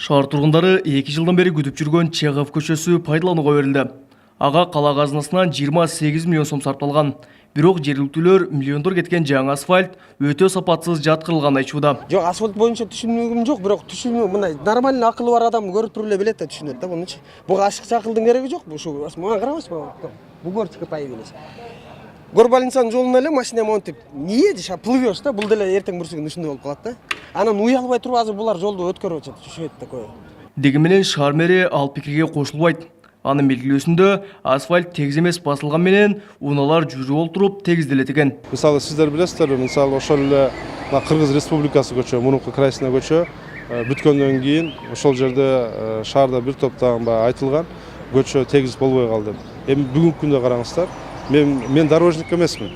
Шаар тургундары 2 жылдан бери күтүп жүргөн Чехов көчөсү пайдаланууга берилди. Ага кала казынасынан 28 миллион сом сарпталган. Бирок жергиликтүүлөр миллиондор кеткен жаңы асфальт өтө сапатсыз жаткырылганын айтууда. Жок, асфальт боюнча түшүнүгүм жок, бирок түшүнүү мындай нормальный акылы бар адам көрүп туруп эле билет да, түшүнөт да мунучу. Буга ашыкча акылдын кереги жок. Ушу мага карабайсызбы? Бугорчика пай белес. Горбалинцанын жолуна эле машина монтип, не деш, плывёшь да, бул деле эртең бүрсүгүн ушундай болуп калат да. Анан уялбай туруп азыр булар жолду өткөрүп атышат, түшөт такое. Деги менен шаар мэри ал пикирге кошулбайт. Анын белгилөөсүндө асфальт тегиз эмес басылган менен унаалар жүрүп олтуруп тегизделет экен. Мисалы сиздер билесиздер, мисалы ошол эле Кыргыз Республикасы көчө, мурунку Крайсина көчө бүткөндөн кийин ошол жерде шаарда бир топтоган баягы айтылган көчө тегиз болбой калды. Эми бүгүнкү күндө караңыздар, мен дорожник эмесмин.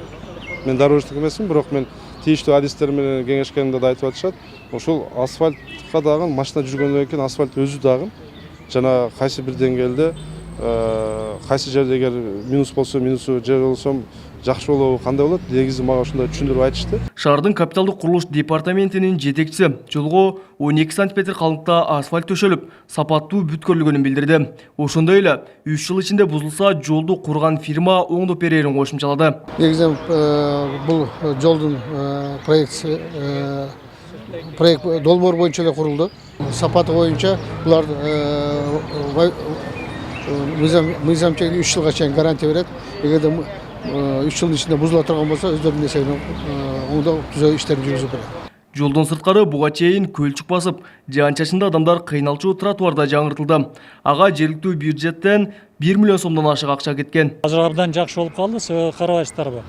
Бирок мен тийиштүү адистер менен кеңешкенимде да айтып атышат. Ошол асфальтка дагы машина жүргөндөн кийин асфальт өзү дагы жана кайсы бир деңгээлде кайсы жерде эгер минус болсо, минусу же болсо жакшы болобу, кандай болот? Негизи мага ушундай түшүндүрүп айтышты. Шаардын капиталдык курулуш департаментинин жетекчиси жолго 12 сантиметр калыңдыкта асфальт төшөлүп, сапаттуу бүткөрүлгөнүн билдирди. Ошондой эле 3 жыл ичинде бузулса, жолду курган фирма оңдоп берерин кошумчалады. Негизинен бул жолдун проект долбоор боюнча эле курулду. Сапаты боюнча булар мыйзамча 3 жылга чейин гарантия берет. Эгерде 3 жылдын ичинде бузула турган болсо, өздөрүнүн эсебинен оңдоо түзөө иштерин жүргүзүп берет. Жолдон сырткары буга чейин көлчүк басып, жаан-чачында адамдар кыйналчу тротуарда жаңыртылды. Ага жергиликтүү бюджеттен 1 миллион сомдон ашык акча кеткен. Азыр абдан жакшы болуп калды, себеби карабайсыздарбы?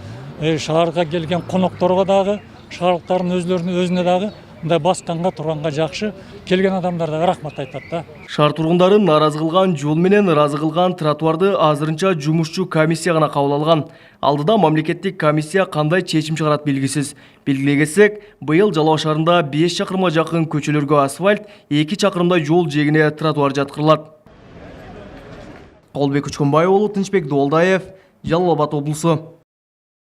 Шаарга келген конокторго дагы, шаардыктардын өзүнө дагы мындай басканга турганга жакшы, келген адамдар да рахмат айтат да. Шаар тургундары нааразы кылган жол менен ыраазы кылган тротуарды азырынча жумушчу комиссия гана кабыл алган. Алдыда мамлекеттик комиссия кандай чечим чыгарат белгисиз. Белгилей кетсек, быйыл Жалал шаарында 5 чакырымга жакын көчөлөргө асфальт, 2 чакырымдай жол жээгине тротуар жаткырылат. Калбек Учкунбаев уулу, Тынчбек Долдаев, Жалал Абад облусу.